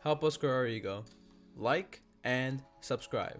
Help us grow our ego. Like and subscribe.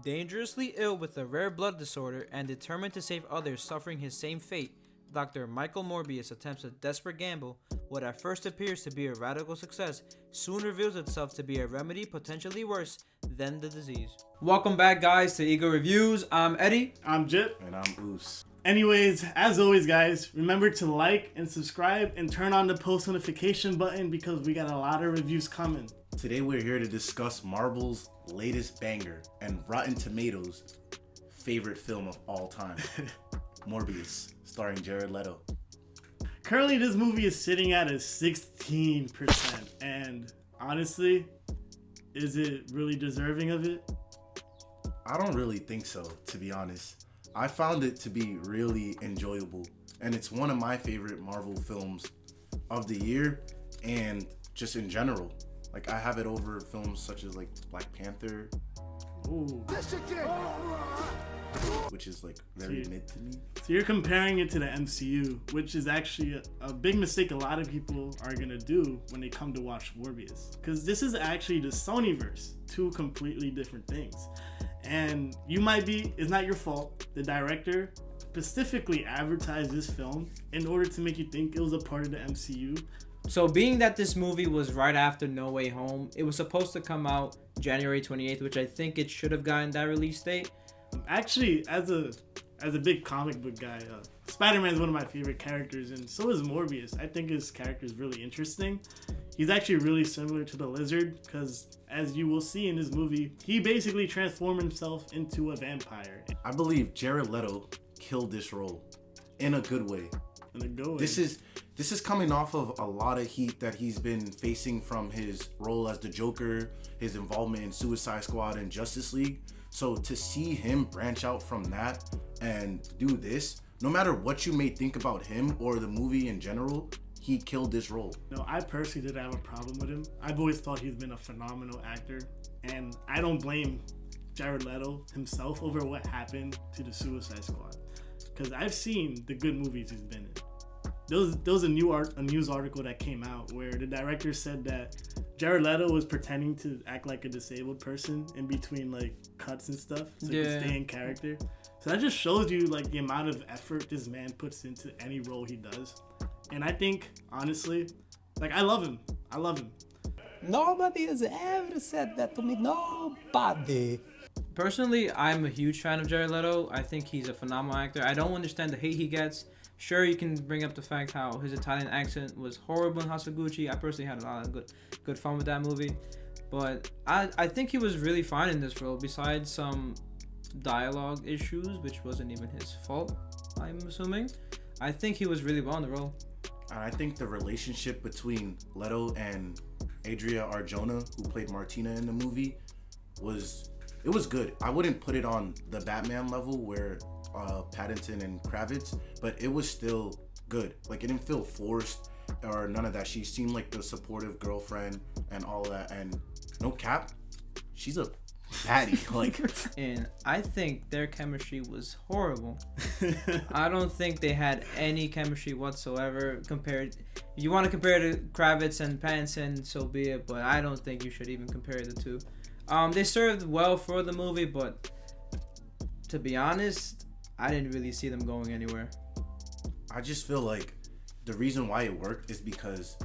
Dangerously ill with a rare blood disorder and determined to save others suffering his same fate, Dr. Michael Morbius attempts a desperate gamble. What at first appears to be a radical success soon reveals itself to be a remedy potentially worse than the disease. Welcome back, guys, to Ego Reviews. I'm Eddie. I'm Jip. And I'm Oos. Anyways, as always, guys, remember to like and subscribe and turn on the post notification button because we got a lot of reviews coming. Today we're here to discuss Marvel's latest banger and Rotten Tomatoes' favorite film of all time, Morbius, starring Jared Leto. Currently, this movie is sitting at a 16%, and honestly, is it really deserving of it? I don't really think so, to be honest. I found it to be really enjoyable, and it's one of my favorite Marvel films of the year and just in general. Like, I have it over films such as like Black Panther, Ooh. which is like very mid to me. So you're comparing it to the MCU, which is actually a big mistake a lot of people are gonna do when they come to watch Morbius. Because this is actually the Sonyverse, two completely different things. And you might be, it's not your fault. The director specifically advertised this film in order to make you think it was a part of the MCU. So being that this movie was right after No Way Home, it was supposed to come out January 28th, which I think it should have gotten that release date. Actually, as a big comic book guy, Spider-Man is one of my favorite characters, and so is Morbius. I think his character is really interesting. He's actually really similar to the Lizard because, as you will see in this movie, he basically transformed himself into a vampire. I believe Jared Leto killed this role in a good way. In a good way. This is coming off of a lot of heat that he's been facing from his role as the Joker, his involvement in Suicide Squad and Justice League. So to see him branch out from that and do this, no matter what you may think about him or the movie in general, he killed this role. No, I personally didn't have a problem with him. I've always thought he's been a phenomenal actor, and I don't blame Jared Leto himself over what happened to the Suicide Squad, because I've seen the good movies he's been in. There was a news article that came out where the director said that Jared Leto was pretending to act like a disabled person in between like cuts and stuff so he could stay in character. So that just shows you like the amount of effort this man puts into any role he does. And I think, honestly, like I love him. Nobody has ever said that to me. Nobody. Personally, I'm a huge fan of Jared Leto. I think he's a phenomenal actor. I don't understand the hate he gets. Sure, you can bring up the fact how his Italian accent was horrible in Hasaguchi. I personally had a lot of good fun with that movie. But I think he was really fine in this role, besides some dialogue issues, which wasn't even his fault, I'm assuming. I think he was really well in the role. And I think the relationship between Leto and Adria Arjona, who played Martina in the movie, was good. I wouldn't put it on the Batman level where Pattinson and Kravitz, but it was still good. Like, it didn't feel forced or none of that. She seemed like the supportive girlfriend and all that. And no cap, she's a baddie. Like, And I think their chemistry was horrible. I don't think they had any chemistry whatsoever compared. If you want to compare to Kravitz and Pattinson, so be it. But I don't think you should even compare the two. They served well for the movie, but to be honest, I didn't really see them going anywhere. I just feel like the reason why it worked is because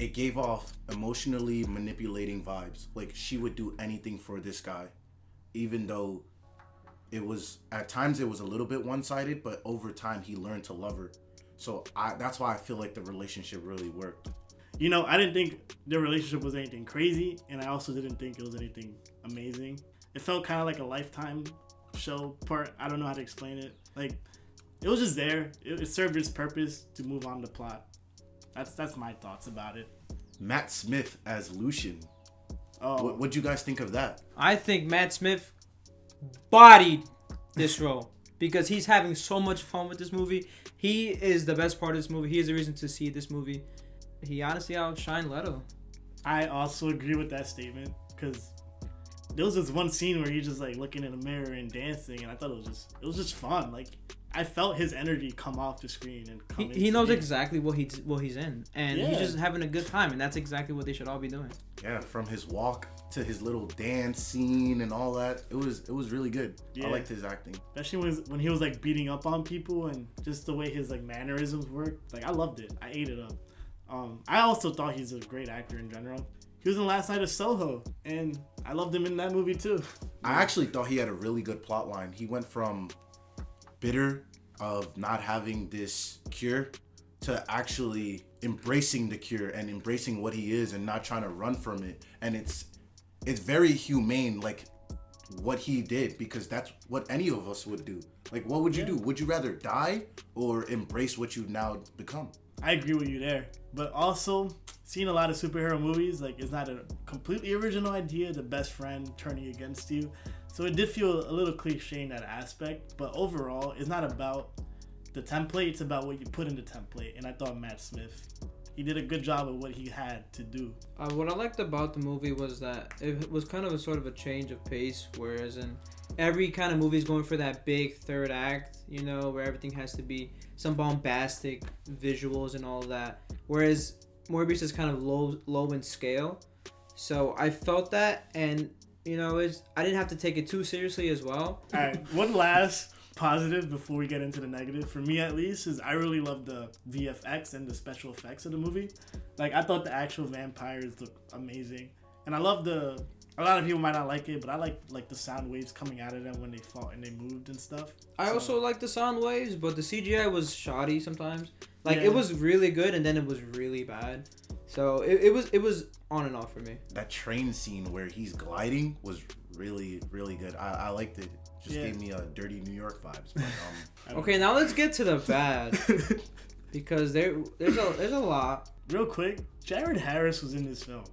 it gave off emotionally manipulating vibes. Like, she would do anything for this guy, even though it was, at times it was a little bit one-sided, but over time he learned to love her. So that's why I feel like the relationship really worked. You know, I didn't think their relationship was anything crazy, and I also didn't think it was anything amazing. It felt kind of like a Lifetime show part. I don't know how to explain it. Like, it was just there. It served its purpose to move on the plot. That's my thoughts about it. Matt Smith as Lucian. Oh, What'd you guys think of that? I think Matt Smith bodied this role because he's having so much fun with this movie. He is the best part of this movie. He is the reason to see this movie. He honestly outshined Leto. I also agree with that statement because there was this one scene where he's just like looking in a mirror and dancing, and I thought it was just fun. Like, I felt his energy come off the screen and come. He knows exactly what he's in, and Yeah. he's just having a good time, and that's exactly what they should all be doing. Yeah, from his walk to his little dance scene and all that, it was really good. Yeah. I liked his acting. Especially when he was like beating up on people and just the way his like mannerisms worked. Like I loved it. I ate it up. I also thought he's a great actor in general. He was in Last Night of Soho, and I loved him in that movie too. I actually thought he had a really good plot line. He went from bitter of not having this cure to actually embracing the cure and embracing what he is and not trying to run from it. And it's very humane, like what he did, because that's what any of us would do. Like, what would you do? Would you rather die or embrace what you've now become? I agree with you there. But also, seeing a lot of superhero movies, like, it's not a completely original idea, the best friend turning against you. So it did feel a little cliche in that aspect. But overall, it's not about the template, it's about what you put in the template. And I thought Matt Smith, he did a good job of what he had to do. What I liked about the movie was that it was kind of a sort of a change of pace, whereas in every kind of movie is going for that big third act, you know, where everything has to be some bombastic visuals and all of that. Whereas Morbius is kind of low in scale. So I felt that, and you know, I didn't have to take it too seriously as well. All right, one last positive before we get into the negative, for me at least, is I really love the VFX and the special effects of the movie. Like, I thought the actual vampires looked amazing, and I love a lot of people might not like it, but I like the sound waves coming out of them when they fought and they moved and stuff. I also like the sound waves, but the CGI was shoddy sometimes. Like, Yeah. it was really good, and then it was really bad. So it was on and off for me. That train scene where he's gliding was really, really good. I liked it. Just gave me dirty New York vibes. But, Okay, now let's get to the bad, because there's a lot. Real quick, Jared Harris was in this film,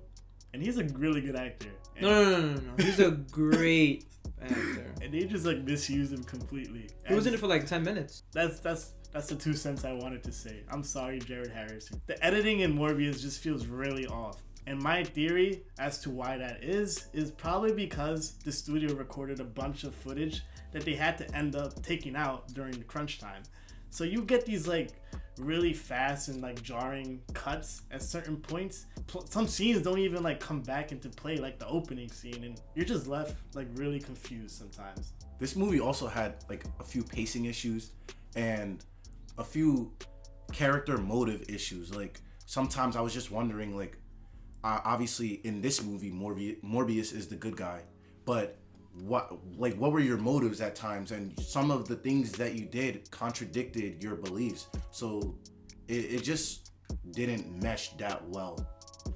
and he's a really good actor. And, No. He's a great actor. and they just like misused him completely. He was in it for like 10 minutes. That's the 2 cents I wanted to say. I'm sorry, Jared Harris. The editing in Morbius just feels really off. And my theory as to why that is probably because the studio recorded a bunch of footage that they had to end up taking out during the crunch time. So you get these like really fast and like jarring cuts at certain points. Some scenes don't even like come back into play, like the opening scene, and you're just left like really confused sometimes. this movie also had like a few pacing issues and a few character motive issues. Like, sometimes I was just wondering, like, obviously in this movie Morbius is the good guy, but what were your motives at times? And some of the things that you did contradicted your beliefs, so it just didn't mesh that well.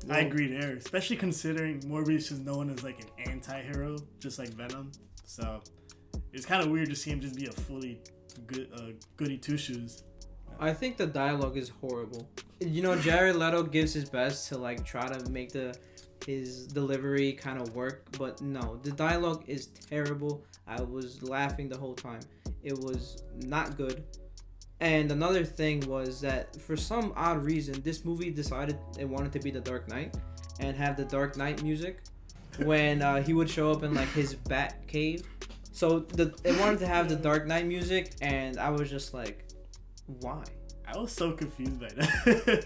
I agree there, especially considering Morbius is known as like an anti-hero, just like Venom. So it's kind of weird to see him just be a fully good goody two shoes. I think the dialogue is horrible. You know, Jared Leto gives his best to like try to make his delivery kind of work, but no, the dialogue is terrible. I was laughing the whole time. It was not good. And another thing was that for some odd reason, this movie decided it wanted to be the Dark Knight and have the Dark Knight music when he would show up in like his bat cave. So it wanted to have the Dark Knight music, and I was just like, why? I was so confused by that.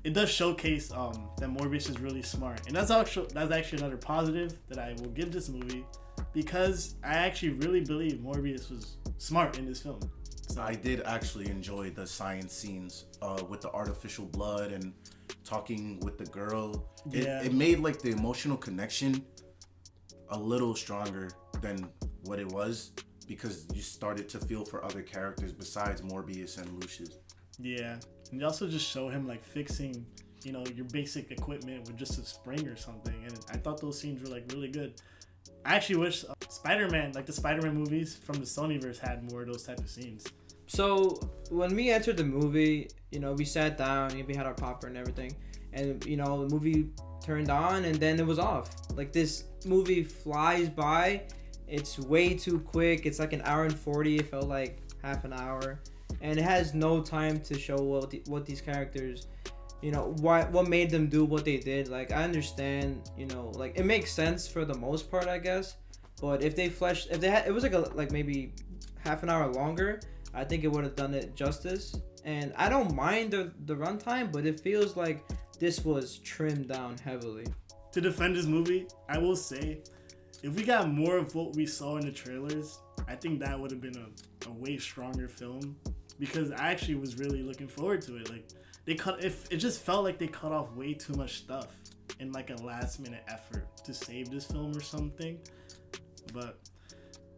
It does showcase that Morbius is really smart, and that's actually another positive that I will give this movie, because I actually really believe Morbius was smart in this film. So I did actually enjoy the science scenes with the artificial blood and talking with the girl. It made like the emotional connection a little stronger than what it was, because you started to feel for other characters besides Morbius and Lucius. Yeah, and you also just show him like fixing, you know, your basic equipment with just a spring or something, and I thought those scenes were like really good. I actually wish Spider-Man, like the Spider-Man movies from the Sonyverse, had more of those type of scenes. So when we entered the movie, you know, we sat down and we had our popcorn and everything, and you know, the movie turned on and then it was off. Like, this movie flies by. It's way too quick. It's like an hour and 40. It felt like half an hour, and it has no time to show what these characters, you know, what made them do what they did. Like, I understand, you know, like it makes sense for the most part, I guess. But if they it was like maybe half an hour longer, I think it would have done it justice. And I don't mind the runtime, but it feels like this was trimmed down heavily. To defend this movie, I will say, if we got more of what we saw in the trailers, I think that would have been a way stronger film, because I actually was really looking forward to it. Like, it just felt like they cut off way too much stuff in like a last minute effort to save this film or something. But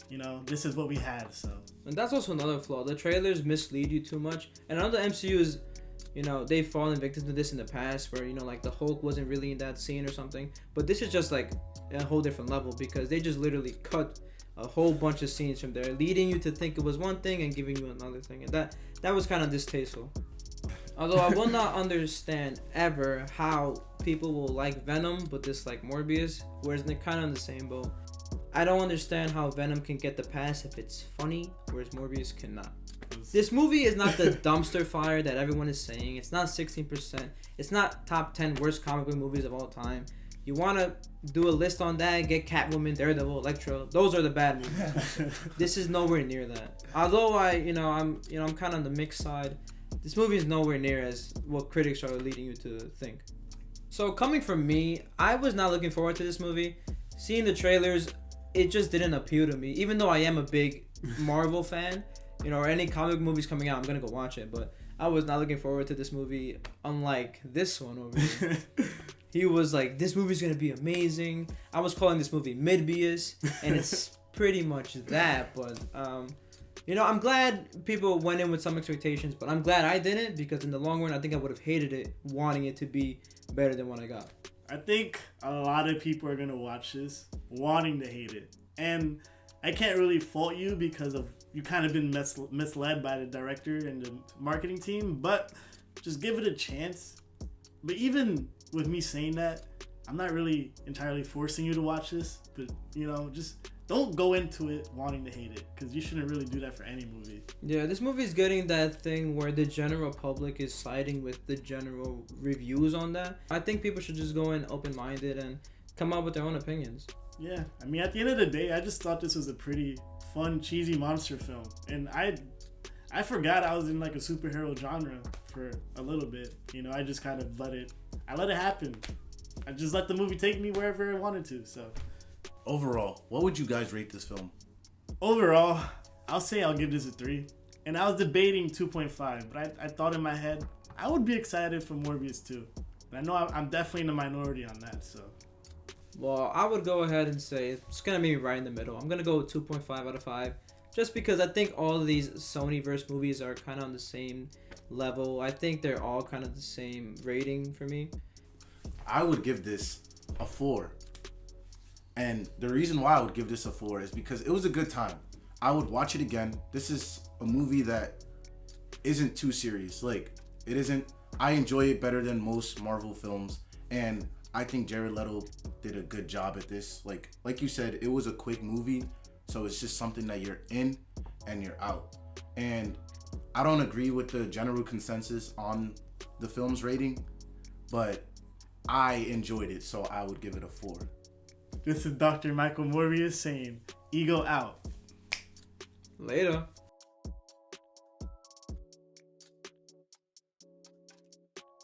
you know, this is what we had, so. And that's also another flaw. The trailers mislead you too much. And I know the MCU is, you know, they've fallen victim to this in the past where, you know, like the Hulk wasn't really in that scene or something. But this is just like a whole different level, because they just literally cut a whole bunch of scenes from there, leading you to think it was one thing and giving you another thing. And that was kind of distasteful. Although I will not understand ever how people will like Venom but dislike Morbius, whereas they're kind of in the same boat. I don't understand how Venom can get the pass if it's funny, whereas Morbius cannot. This movie is not the dumpster fire that everyone is saying. It's not 16%. It's not top 10 worst comic book movies of all time. You want to do a list on that, get Catwoman, Daredevil, Electro. Those are the bad movies. This is nowhere near that. Although I'm kind of on the mixed side. This movie is nowhere near as what critics are leading you to think. So coming from me, I was not looking forward to this movie. Seeing the trailers, it just didn't appeal to me. Even though I am a big Marvel fan, you know, or any comic movies coming out, I'm gonna go watch it. But I was not looking forward to this movie, unlike this one over here. He was like, this movie's gonna be amazing. I was calling this movie Midbius, and it's pretty much that. But you know, I'm glad people went in with some expectations, but I'm glad I didn't, because in the long run, I think I would have hated it, wanting it to be better than what I got. I think a lot of people are gonna watch this wanting to hate it, and I can't really fault you because of you kind of been misled by the director and the marketing team. But just give it a chance. But even with me saying that, I'm not really entirely forcing you to watch this. But you know, just don't go into it wanting to hate it, because you shouldn't really do that for any movie. Yeah, this movie's getting that thing where the general public is siding with the general reviews on that. I think people should just go in open-minded and come up with their own opinions. Yeah, I mean, at the end of the day, I just thought this was a pretty fun, cheesy monster film. And I forgot I was in like a superhero genre for a little bit. You know, I just kind of let it happen. I just let the movie take me wherever it wanted to, so. Overall, what would you guys rate this film? Overall, I'll say I'll give this a 3. And I was debating 2.5, but I thought in my head, I would be excited for Morbius 2. And I know I'm definitely in the minority on that, so. Well, I would go ahead and say it's going to be right in the middle. I'm going to go with 2.5 out of 5. Just because I think all of these Sony-verse movies are kind of on the same level. I think they're all kind of the same rating for me. I would give this a 4. And the reason why I would give this a 4 is because it was a good time. I would watch it again. This is a movie that isn't too serious. Like, it isn't. I enjoy it better than most Marvel films. And I think Jared Leto did a good job at this. Like you said, it was a quick movie. So it's just something that you're in and you're out. And I don't agree with the general consensus on the film's rating, but I enjoyed it, so I would give it a 4. This is Dr. Michael Morbius saying, ego out. Later.